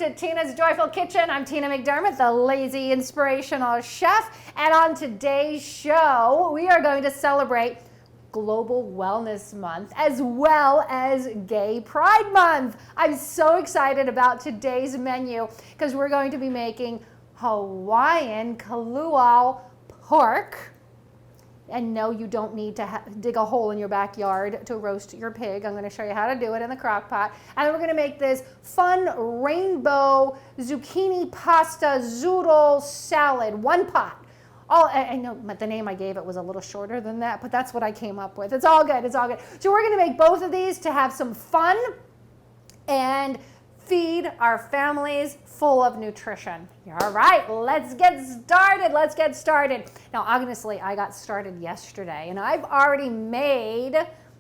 to Tina's Joyful Kitchen. I'm Tina McDermott, the lazy inspirational chef. And on today's show, we are going to celebrate Global Wellness Month as well as Gay Pride Month. I'm so excited about today's menu because we're going to be making Hawaiian Kalua pork. And no, you don't need to dig a hole in your backyard to roast your pig. I'm going to show you how to do it in the crock pot. And then we're going to make this fun rainbow zucchini pasta zoodle salad, one pot. I know the name I gave it was a little shorter than that, but that's what I came up with. It's all good. It's all good. So we're going to make both of these to have some fun and feed our families full of nutrition. All right, let's get started. Let's get started. Now, honestly, I got started yesterday, and I've already made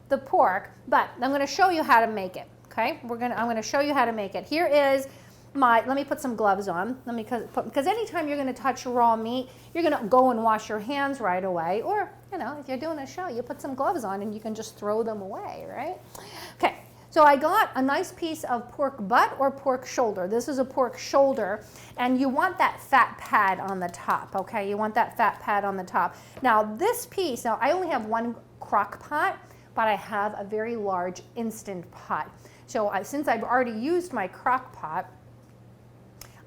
the pork, but I'm going to show you how to make it. Okay, I'm going to show you how to make it. Here is let me put some gloves on. Because anytime you're going to touch raw meat, you're going to go and wash your hands right away. Or, if you're doing a show, you put some gloves on and you can just throw them away, right? Okay. So I got a nice piece of pork butt or pork shoulder. This is a pork shoulder, and you want that fat pad on the top, okay? You want that fat pad on the top. Now this piece, I only have one crock pot, but I have a very large Instant Pot. So since I've already used my crock pot,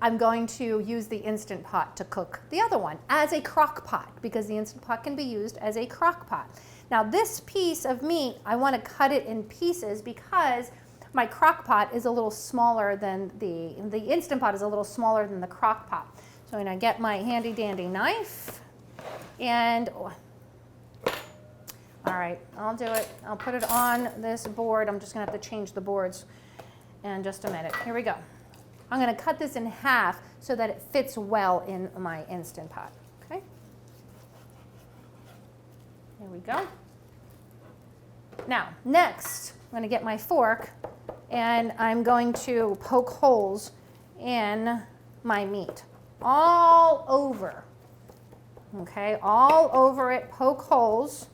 I'm going to use the Instant Pot to cook the other one as a crock pot, because the Instant Pot can be used as a crock pot. Now this piece of meat, I want to cut it in pieces because my crock pot is a little smaller than the Instant Pot is a little smaller than the crock pot. So I'm going to get my handy dandy knife and, all right, I'll do it. I'll put it on this board. I'm just going to have to change the boards in just a minute. Here we go. I'm going to cut this in half so that it fits well in my Instant Pot. Okay. There we go. Now, next, I'm going to get my fork and I'm going to poke holes in my meat all over. Okay, all over it, poke holes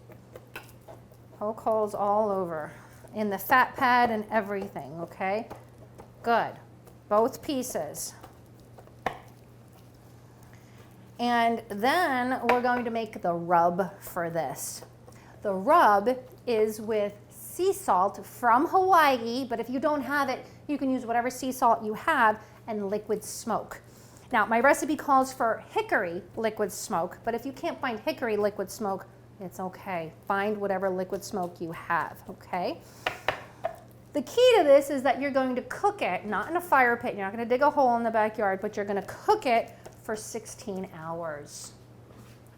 all over in the fat pad and everything, okay? Good. Both pieces. And then we're going to make the rub for this. The rub is with sea salt from Hawaii, but if you don't have it, you can use whatever sea salt you have, and liquid smoke. Now, my recipe calls for hickory liquid smoke, but if you can't find hickory liquid smoke, it's okay. Find whatever liquid smoke you have, okay? The key to this is that you're going to cook it, not in a fire pit. You're not going to dig a hole in the backyard, but you're going to cook it for 16 hours.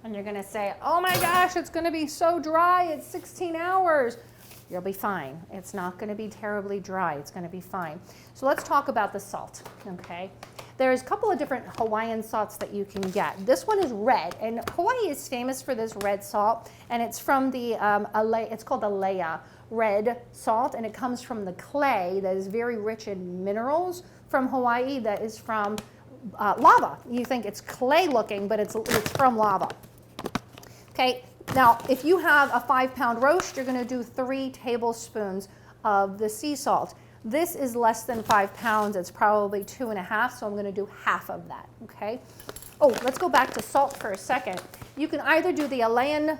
And you're going to say, oh my gosh, it's going to be so dry. It's 16 hours. You'll be fine. It's not going to be terribly dry. It's going to be fine. So let's talk about the salt, okay? There's a couple of different Hawaiian salts that you can get. This one is red, and Hawaii is famous for this red salt, and it's from the, it's called Alea red salt, and it comes from the clay that is very rich in minerals from Hawaii that is from lava. You think it's clay looking, but it's from lava. Okay, now if you have a 5-pound roast, you're going to do 3 tablespoons of the sea salt. This is less than 5 pounds. It's probably 2.5, so I'm going to do half of that, okay? Oh, let's go back to salt for a second. You can either do the Alean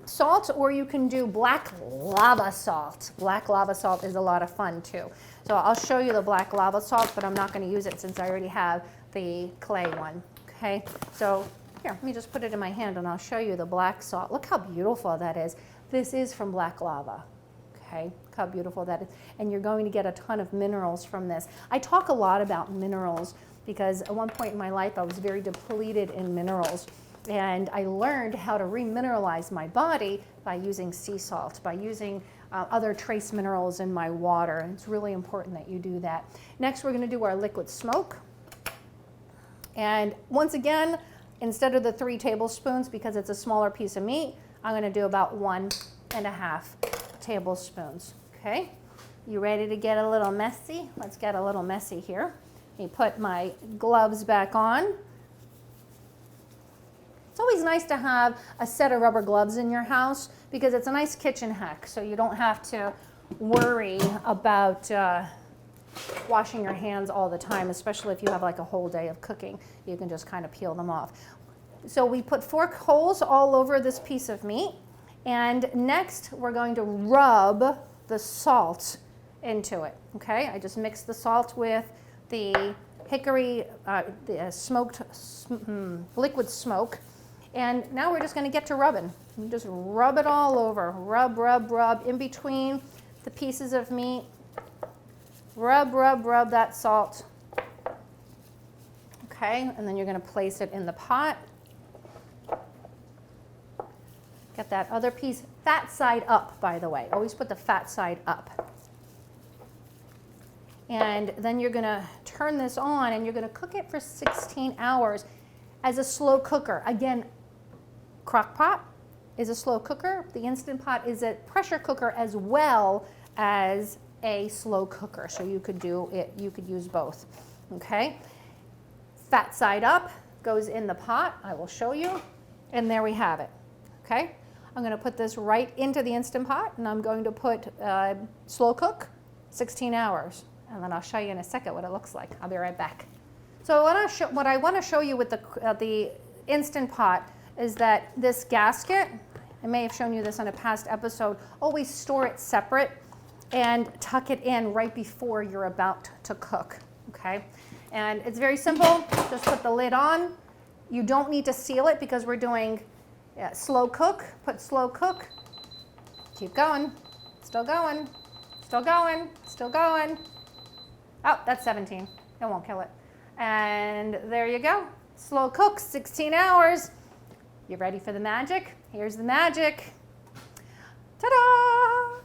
salt or you can do black lava salt. Black lava salt is a lot of fun too. So I'll show you the black lava salt, but I'm not going to use it since I already have the clay one, okay? So here, let me just put it in my hand and I'll show you the black salt. Look how beautiful that is. This is from black lava. Okay, look how beautiful that is. And you're going to get a ton of minerals from this. I talk a lot about minerals because at one point in my life I was very depleted in minerals. And I learned how to remineralize my body by using sea salt, by using other trace minerals in my water. And it's really important that you do that. Next, we're going to do our liquid smoke. And once again, instead of the 3 tablespoons, because it's a smaller piece of meat, I'm going to do about 1.5 tablespoons. Okay, you ready to get a little messy? Let's get a little messy here. Let me put my gloves back on. It's always nice to have a set of rubber gloves in your house because it's a nice kitchen hack, so you don't have to worry about washing your hands all the time, especially if you have like a whole day of cooking. You can just kind of peel them off. So we put fork holes all over this piece of meat. And next, we're going to rub the salt into it, okay? I just mixed the salt with the hickory, the smoked liquid smoke. And now we're just gonna get to rubbing. You just rub it all over. Rub, rub, rub in between the pieces of meat. Rub, rub, rub that salt. Okay, and then you're gonna place it in the pot. Get that other piece, fat side up, by the way. Always put the fat side up. And then you're gonna turn this on and you're gonna cook it for 16 hours as a slow cooker. Again, crock pot is a slow cooker. The Instant Pot is a pressure cooker as well as a slow cooker. So you could do it, you could use both, okay? Fat side up goes in the pot. I will show you. And there we have it, okay? I'm gonna put this right into the Instant Pot and I'm going to put slow cook 16 hours. And then I'll show you in a second what it looks like. I'll be right back. So what I want to show you with the Instant Pot is that this gasket, I may have shown you this on a past episode, always store it separate and tuck it in right before you're about to cook, okay? And it's very simple. Just put the lid on. You don't need to seal it because we're doing slow cook. Put slow cook. Keep going. Still going. Still going. Still going. Oh, that's 17. It won't kill it. And there you go. Slow cook, 16 hours. You ready for the magic? Here's the magic. Ta-da!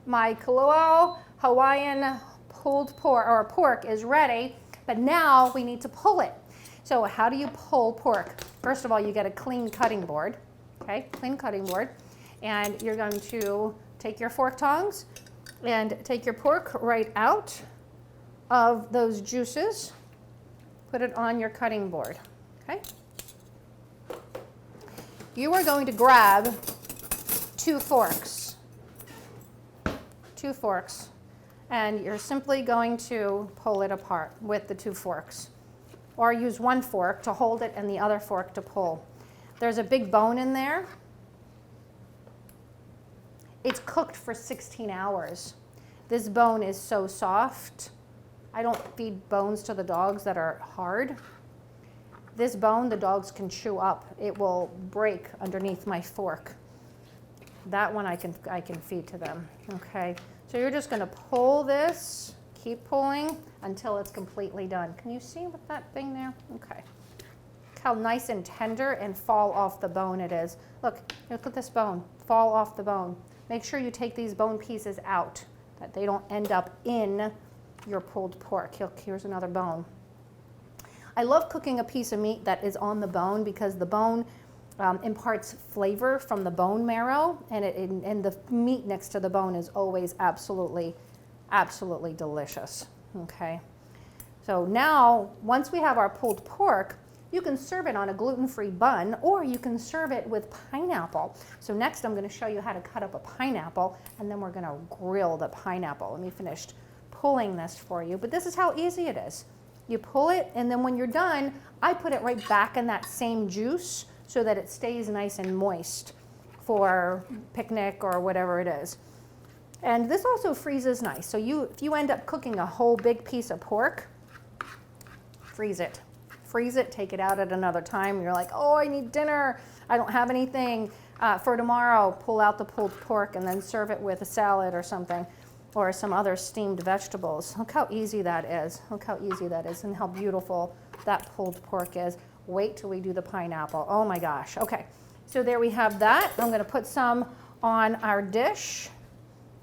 My Kalua Hawaiian pulled pork is ready, but now we need to pull it. So how do you pull pork? First of all, you get a clean cutting board, okay? Clean cutting board. And you're going to take your fork tongs and take your pork right out of those juices, put it on your cutting board, okay? You are going to grab two forks, and you're simply going to pull it apart with the two forks, or use one fork to hold it and the other fork to pull. There's a big bone in there. It's cooked for 16 hours. This bone is so soft. I don't feed bones to the dogs that are hard. This bone, the dogs can chew up. It will break underneath my fork. That one I can feed to them, okay? So you're just gonna pull this, keep pulling until it's completely done. Can you see with that thing there? Okay. Look how nice and tender and fall off the bone it is. Look at this bone, fall off the bone. Make sure you take these bone pieces out, that they don't end up in your pulled pork. Here's another bone. I love cooking a piece of meat that is on the bone because the bone imparts flavor from the bone marrow, and the meat next to the bone is always absolutely, absolutely delicious, okay? So now, once we have our pulled pork, you can serve it on a gluten-free bun, or you can serve it with pineapple. So next I'm gonna show you how to cut up a pineapple, and then we're gonna grill the pineapple. Let me finish pulling this for you, but this is how easy it is. You pull it, and then when you're done, I put it right back in that same juice so that it stays nice and moist for picnic or whatever it is. And this also freezes nice. So if you end up cooking a whole big piece of pork, freeze it. Freeze it, take it out at another time. You're like, oh, I need dinner. I don't have anything for tomorrow. Pull out the pulled pork and then serve it with a salad or something, or some other steamed vegetables. Look how easy that is. Look how easy that is and how beautiful that pulled pork is. Wait till we do the pineapple. Oh my gosh. Okay, so there we have that. I'm gonna put some on our dish.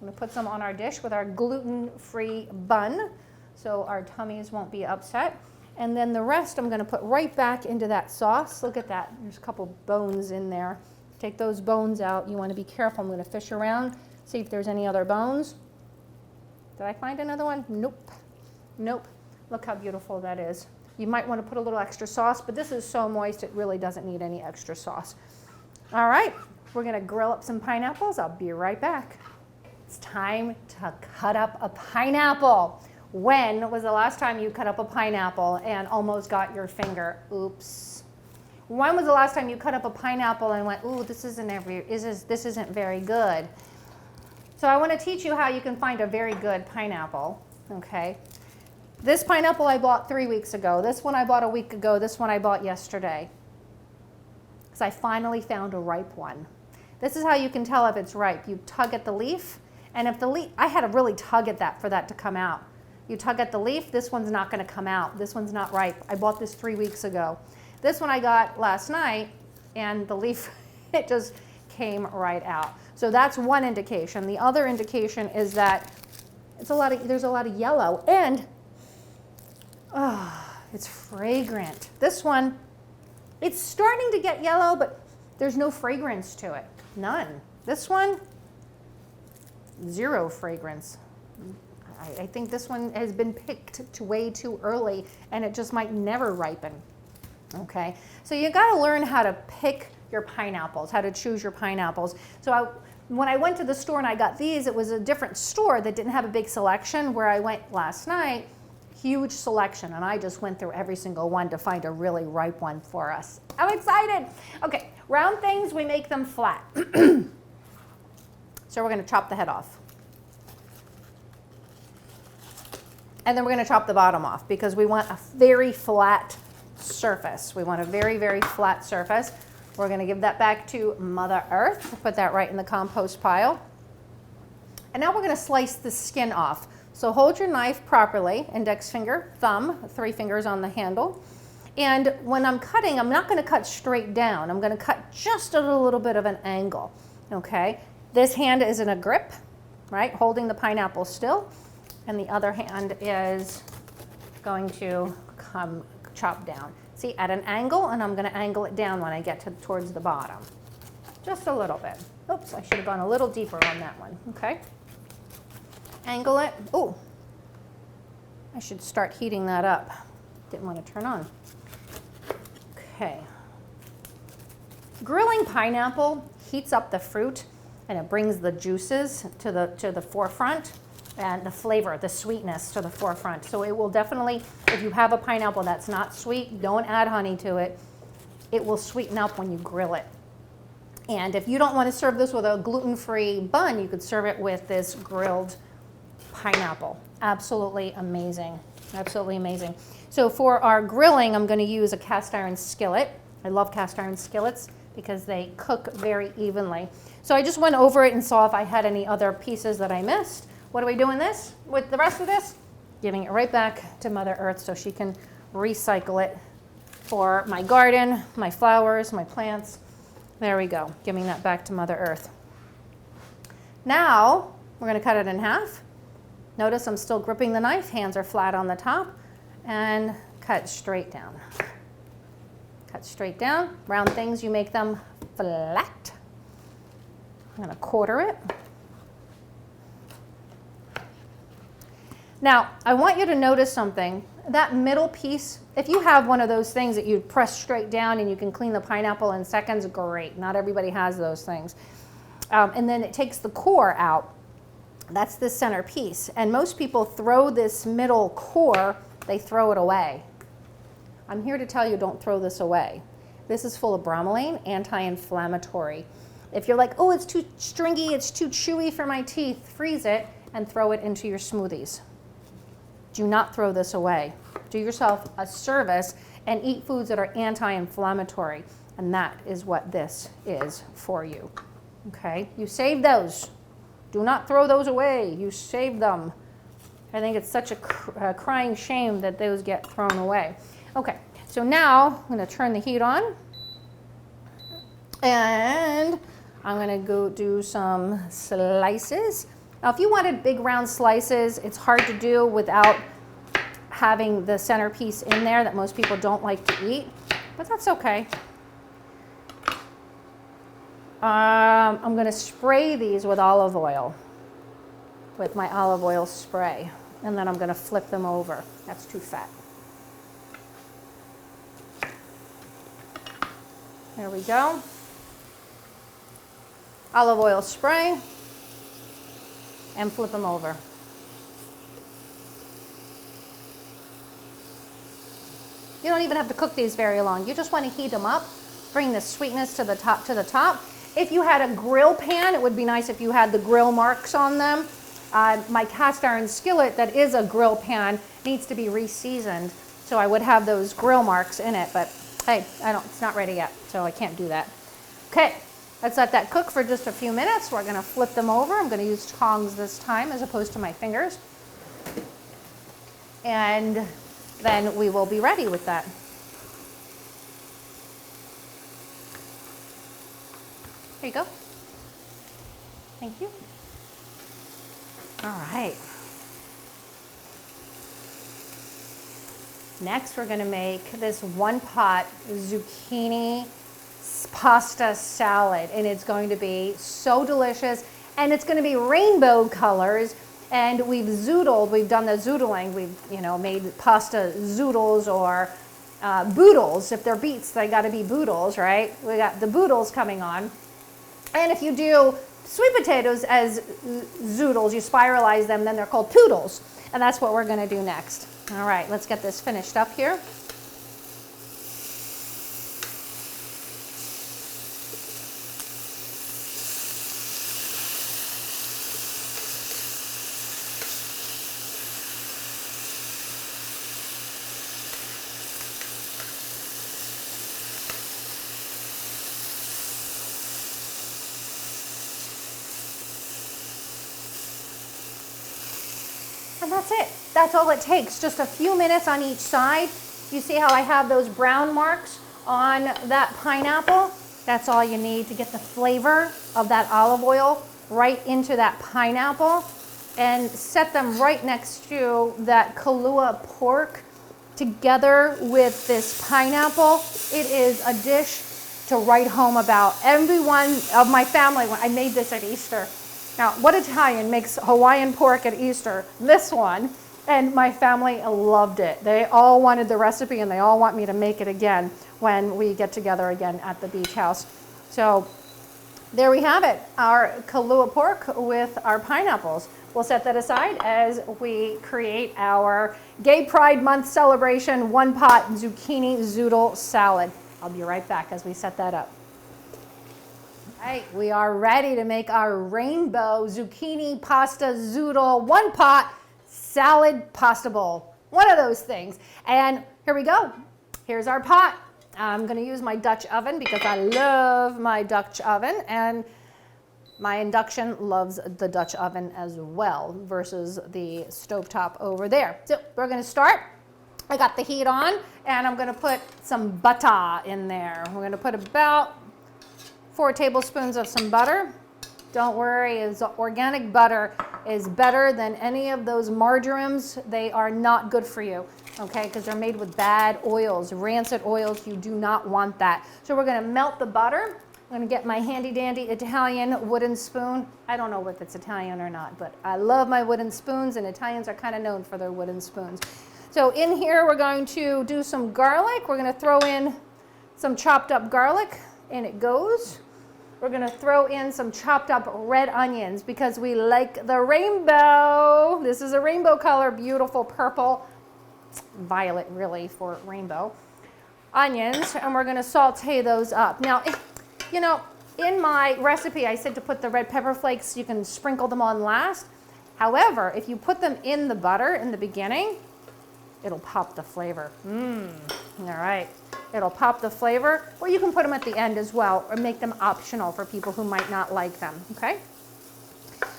I'm gonna put some on our dish with our gluten-free bun so our tummies won't be upset. And then the rest I'm gonna put right back into that sauce. Look at that, there's a couple bones in there. Take those bones out. You wanna be careful. I'm gonna fish around, see if there's any other bones. Did I find another one? Nope. Nope. Look how beautiful that is. You might want to put a little extra sauce, but this is so moist it really doesn't need any extra sauce. All right, we're gonna grill up some pineapples. I'll be right back. It's time to cut up a pineapple. When was the last time you cut up a pineapple and almost got your finger? Oops. When was the last time you cut up a pineapple and went, ooh, this isn't very good? So I want to teach you how you can find a very good pineapple, okay? This pineapple I bought 3 weeks ago. This one I bought a week ago. This one I bought yesterday. So I finally found a ripe one. This is how you can tell if it's ripe. You tug at the leaf, and if the leaf, I had to really tug at that for that to come out. You tug at the leaf, this one's not going to come out. This one's not ripe. I bought this 3 weeks ago. This one I got last night, and the leaf, it just came right out. So that's one indication. The other indication is that there's a lot of yellow, and it's fragrant. This one, it's starting to get yellow, but there's no fragrance to it. None. This one, zero fragrance. I think this one has been picked way too early, and it just might never ripen. Okay, so you got to learn how to pick your pineapples, how to choose your pineapples. So when I went to the store and I got these, it was a different store that didn't have a big selection. Where I went last night, huge selection, and I just went through every single one to find a really ripe one for us. I'm excited. Okay, round things, we make them flat. So we're going to chop the head off. And then we're going to chop the bottom off because we want a very flat surface. We want a very, very flat surface. We're going to give that back to Mother Earth. Put that right in the compost pile. And now we're going to slice the skin off. So hold your knife properly, index finger, thumb, 3 fingers on the handle. And when I'm cutting, I'm not going to cut straight down. I'm going to cut just a little bit of an angle, okay? This hand is in a grip, right, holding the pineapple still. And the other hand is going to come chop down. See, at an angle, and I'm going to angle it down when I get towards the bottom. Just a little bit. Oops, I should have gone a little deeper on that one, okay? Angle it. Oh, I should start heating that up. Didn't want to turn on. Okay. Grilling pineapple heats up the fruit, and it brings the juices to the forefront, and the flavor, the sweetness to the forefront. So it will definitely, if you have a pineapple that's not sweet, don't add honey to it. It will sweeten up when you grill it. And if you don't want to serve this with a gluten-free bun, you could serve it with this grilled pineapple. Absolutely amazing. Absolutely amazing. So for our grilling, I'm going to use a cast iron skillet. I love cast iron skillets because they cook very evenly. So I just went over it and saw if I had any other pieces that I missed. What are we doing this with the rest of this? Giving it right back to Mother Earth so she can recycle it for my garden, my flowers, my plants. There we go, giving that back to Mother Earth. Now, we're going to cut it in half. Notice I'm still gripping the knife, hands are flat on the top, and cut straight down. Cut straight down. Round things, you make them flat. I'm going to quarter it. Now, I want you to notice something. That middle piece, if you have one of those things that you press straight down and you can clean the pineapple in seconds, great. Not everybody has those things. And then it takes the core out. That's the center piece. And most people throw this middle core, they throw it away. I'm here to tell you, don't throw this away. This is full of bromelain, anti-inflammatory. If you're like, oh, it's too stringy, it's too chewy for my teeth, freeze it and throw it into your smoothies. Do not throw this away. Do yourself a service and eat foods that are anti-inflammatory. And that is what this is for you. Okay? You save those. Do not throw those away. You save them. I think it's such a crying shame that those get thrown away. Okay, so now I'm going to turn the heat on. And I'm going to go do some slices. Now, if you wanted big round slices, it's hard to do without having the centerpiece in there that most people don't like to eat, but that's okay. I'm going to spray these with olive oil, with my olive oil spray, and then I'm going to flip them over. That's too fat. There we go. Olive oil spray. And flip them over. You don't even have to cook these very long. You just want to heat them up, bring the sweetness to the top. If you had a grill pan, it would be nice if you had the grill marks on them. My cast iron skillet that is a grill pan needs to be re-seasoned, so I would have those grill marks in it, but hey, it's not ready yet, so I can't do that. Okay, let's let that cook for just a few minutes. We're gonna flip them over. I'm gonna use tongs this time as opposed to my fingers. And then we will be ready with that. Here you go. Thank you. All right. Next, we're gonna make this one-pot zucchini pasta salad, and it's going to be so delicious, and it's gonna be rainbow colors, and we've done the zoodling. We've, made pasta zoodles or boodles. If they're beets, they gotta be boodles, right? We got the boodles coming on. And if you do sweet potatoes as zoodles, you spiralize them, then they're called poodles. And that's what we're gonna do next. All right, let's get this finished up here. And that's it. That's all it takes. Just a few minutes on each side. You see how I have those brown marks on that pineapple? That's all you need to get the flavor of that olive oil right into that pineapple, and set them right next to that Kalua pork together with this pineapple. It is a dish to write home about. Everyone of my family, I made this at Easter. Now, what Italian makes Hawaiian pork at Easter? This one. And my family loved it. They all wanted the recipe, and they all want me to make it again when we get together again at the beach house. So there we have it, our Kalua pork with our pineapples. We'll set that aside as we create our Gay Pride Month celebration one-pot zucchini zoodle salad. I'll be right back as we set that up. All right, we are ready to make our rainbow zucchini pasta zoodle one-pot salad pasta bowl. One of those things. And here we go. Here's our pot. I'm going to use my Dutch oven because I love my Dutch oven, and my induction loves the Dutch oven as well versus the stovetop over there. So we're going to start. I got the heat on, and I'm going to put some butter in there. We're going to put about 4 tablespoons of some butter. Don't worry, organic butter is better than any of those margarines. They are not good for you, okay, because they're made with bad oils, rancid oils. You do not want that. So we're going to melt the butter. I'm going to get my handy dandy Italian wooden spoon. I don't know if it's Italian or not, but I love my wooden spoons, and Italians are kind of known for their wooden spoons. So in here, we're going to do some garlic. We're going to throw in some chopped up garlic. In it goes. We're going to throw in some chopped up red onions because we like the rainbow. This is a rainbow color, beautiful purple, violet really for rainbow. Onions, and we're going to saute those up. Now, in my recipe, I said to put the red pepper flakes, you can sprinkle them on last. However, if you put them in the butter in the beginning, it'll pop the flavor. All right. It'll pop the flavor, or you can put them at the end as well, or make them optional for people who might not like them, okay?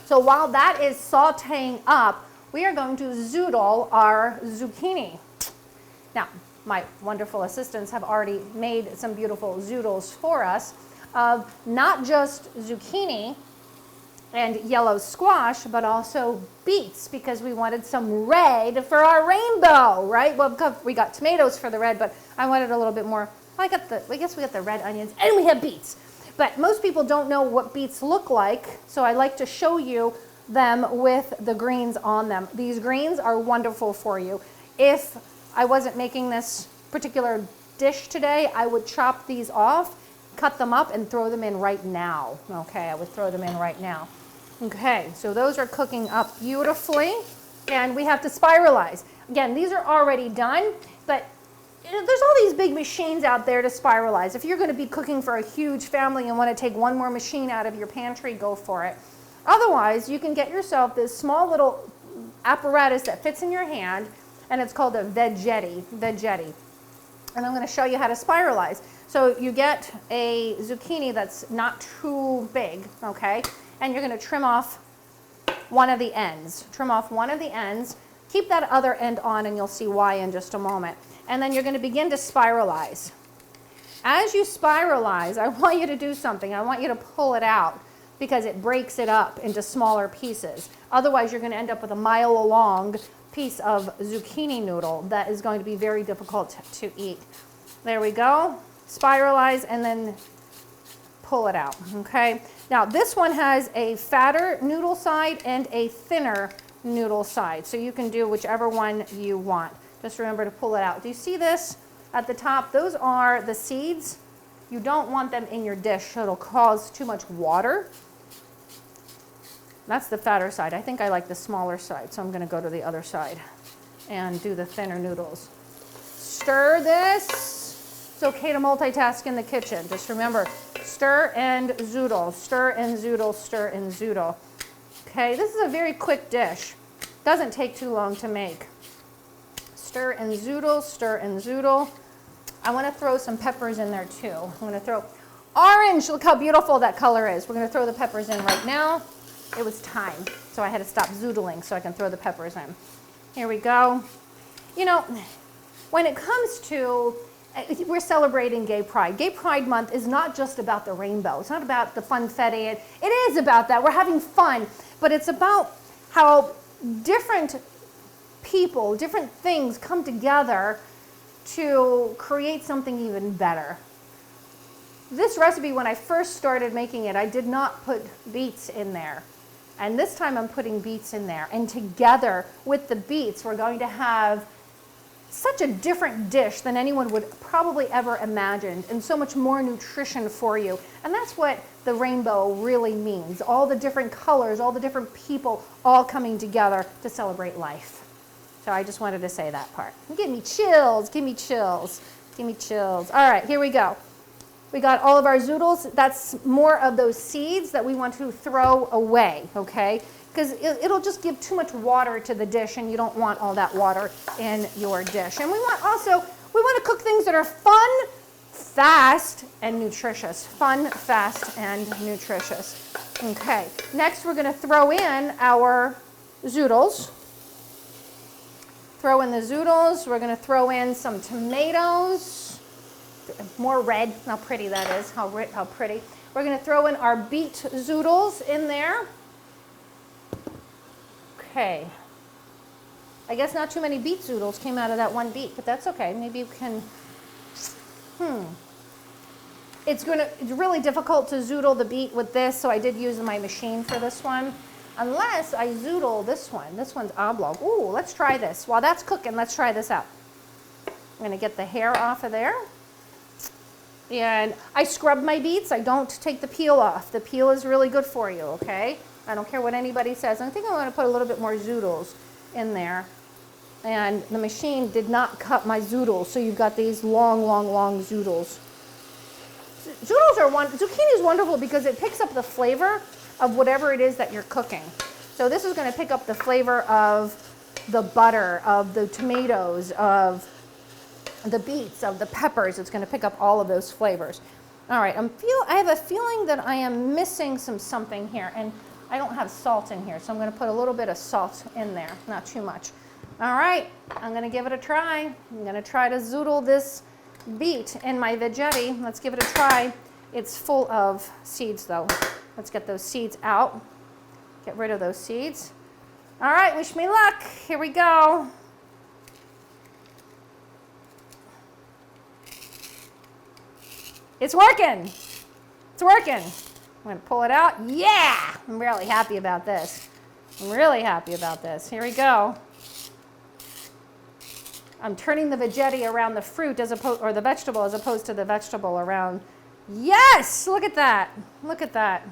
So while that is sauteing up, we are going to zoodle our zucchini. Now, my wonderful assistants have already made some beautiful zoodles for us of not just zucchini and yellow squash, but also beets, because we wanted some red for our rainbow, right? Well, we got tomatoes for the red, but I wanted a little bit more. I guess we got the red onions, and we have beets. But most people don't know what beets look like, so I like to show you them with the greens on them. These greens are wonderful for you. If I wasn't making this particular dish today, I would chop these off, cut them up, and throw them in right now. Okay, I would throw them in right now. Okay, so those are cooking up beautifully, and we have to spiralize. Again, these are already done, but there's all these big machines out there to spiralize. If you're going to be cooking for a huge family and want to take one more machine out of your pantry, go for it. Otherwise, you can get yourself this small little apparatus that fits in your hand, and it's called a veggetti. And I'm going to show you how to spiralize. So you get a zucchini that's not too big, okay? And you're going to trim off one of the ends. Trim off one of the ends. Keep that other end on, and you'll see why in just a moment. And then you're going to begin to spiralize. As you spiralize, I want you to do something. I want you to pull it out because it breaks it up into smaller pieces. Otherwise, you're going to end up with a mile-long piece of zucchini noodle that is going to be very difficult to eat. There we go. Spiralize and then pull it out, okay? Now, this one has a fatter noodle side and a thinner noodle side, so you can do whichever one you want. Just remember to pull it out. Do you see this at the top? Those are the seeds. You don't want them in your dish, so it'll cause too much water. That's the fatter side. I think I like the smaller side, so I'm going to go to the other side and do the thinner noodles. Stir this. It's okay to multitask in the kitchen. Just remember, stir and zoodle, stir and zoodle, stir and zoodle. Okay, this is a very quick dish. Doesn't take too long to make. Stir and zoodle, stir and zoodle. I want to throw some peppers in there too. I'm going to throw orange. Look how beautiful that color is. We're going to throw the peppers in right now. It was time, so I had to stop zoodling so I can throw the peppers in. Here we go. You know, when it comes to, we're celebrating Gay Pride. Gay Pride Month is not just about the rainbow. It's not about the funfetti. It is about that. We're having fun, but it's about how different people, different things come together to create something even better. This recipe, when I first started making it, I did not put beets in there. And this time I'm putting beets in there. And together with the beets, we're going to have such a different dish than anyone would probably ever imagine, and so much more nutrition for you. And that's what the rainbow really means. All the different colors, all the different people, all coming together to celebrate life. So I just wanted to say that part. Give me chills, give me chills, give me chills. All right, here we go. We got all of our zoodles. That's more of those seeds that we want to throw away, okay? Because it'll just give too much water to the dish, and you don't want all that water in your dish. And we want to cook things that are fun, fast, and nutritious. Fun, fast, and nutritious. Okay, next we're going to throw in our zoodles. Throw in the zoodles. We're going to throw in some tomatoes. More red, how pretty that is, how pretty. We're going to throw in our beet zoodles in there. Okay. I guess not too many beet zoodles came out of that one beet, but that's okay. Maybe you can, It's really difficult to zoodle the beet with this, so I did use my machine for this one. Unless I zoodle this one. This one's oblong. Ooh, let's try this. While that's cooking, let's try this out. I'm going to get the hair off of there. And I scrub my beets. I don't take the peel off. The peel is really good for you, okay? I don't care what anybody says. I think I'm going to put a little bit more zoodles in there. And the machine did not cut my zoodles, so you've got these long, long, long zoodles. Zucchini is wonderful because it picks up the flavor of whatever it is that you're cooking. So this is going to pick up the flavor of the butter, of the tomatoes, of the beets, of the peppers. It's going to pick up all of those flavors. All right, I have a feeling that I am missing something here, and I don't have salt in here, so I'm going to put a little bit of salt in there, not too much. All right, I'm going to give it a try. I'm going to try to zoodle this beet in my veggetti. Let's give it a try. It's full of seeds, though. Let's get those seeds out. Get rid of those seeds. All right, wish me luck. Here we go. It's working. It's working. I'm going to pull it out. Yeah! I'm really happy about this. I'm really happy about this. Here we go. I'm turning the veggetti around the fruit or the vegetable as opposed to the vegetable around. Yes! Look at that. Look at that.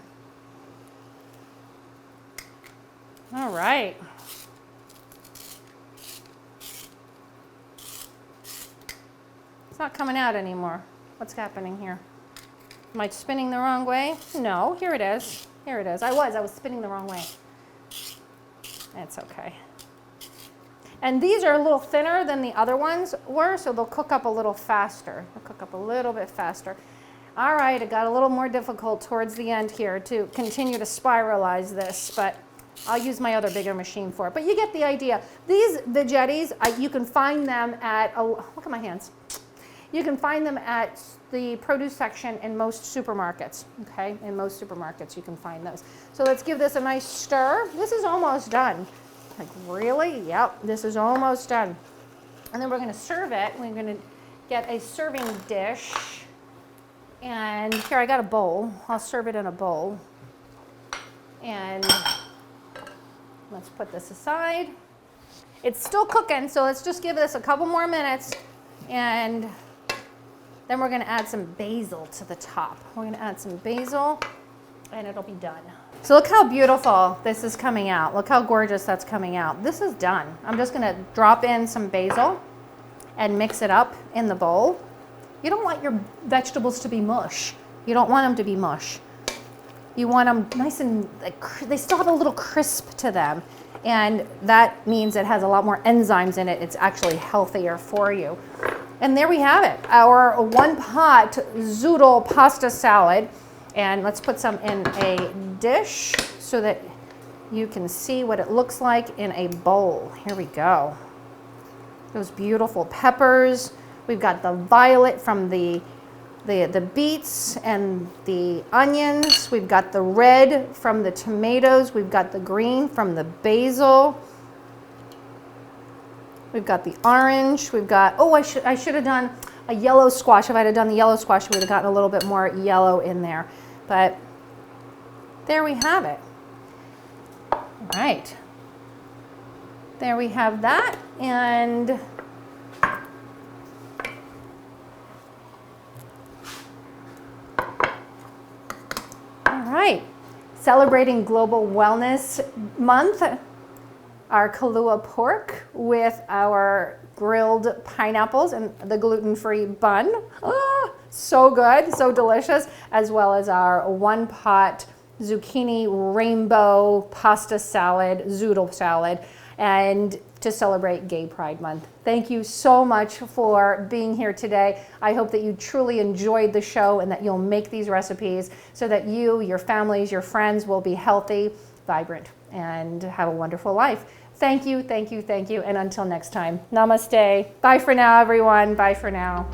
All right. It's not coming out anymore. What's happening here? Am I spinning the wrong way? No, here it is. Here it is. I was spinning the wrong way. It's okay. And these are a little thinner than the other ones were, so they'll cook up a little faster. They'll cook up a little bit faster. All right, it got a little more difficult towards the end here to continue to spiralize this, but I'll use my other bigger machine for it. But you get the idea. These Vegettis, you can find them at, look at my hands. You can find them at the produce section in most supermarkets, okay? In most supermarkets you can find those. So let's give this a nice stir. This is almost done. Like, really? Yep, this is almost done. And then we're gonna serve it. We're gonna get a serving dish. And here, I got a bowl. I'll serve it in a bowl. And let's put this aside. It's still cooking, so let's just give this a couple more minutes. And then we're gonna add some basil to the top. We're gonna add some basil, and it'll be done. So look how beautiful this is coming out. Look how gorgeous that's coming out. This is done. I'm just gonna drop in some basil and mix it up in the bowl. You don't want your vegetables to be mush. You don't want them to be mush. You want them nice and, they still have a little crisp to them. And that means it has a lot more enzymes in it. It's actually healthier for you. And there we have it, our one pot zoodle pasta salad. And let's put some in a dish so that you can see what it looks like in a bowl. Here we go. Those beautiful peppers. We've got the violet from the beets and the onions. We've got the red from the tomatoes. We've got the green from the basil. We've got the orange. We've got, oh, I should have done a yellow squash. If I'd have done the yellow squash, we would have gotten a little bit more yellow in there. But there we have it. All right. There we have that. And all right. Celebrating Global Wellness Month, our Kalua pork with our grilled pineapples and the gluten-free bun. Oh, so good, so delicious, as well as our one pot zucchini rainbow pasta salad, zoodle salad, and to celebrate Gay Pride Month. Thank you so much for being here today. I hope that you truly enjoyed the show and that you'll make these recipes so that you, your families, your friends will be healthy, vibrant, and have a wonderful life. Thank you, thank you, thank you, and until next time, namaste. Bye for now, everyone. Bye for now.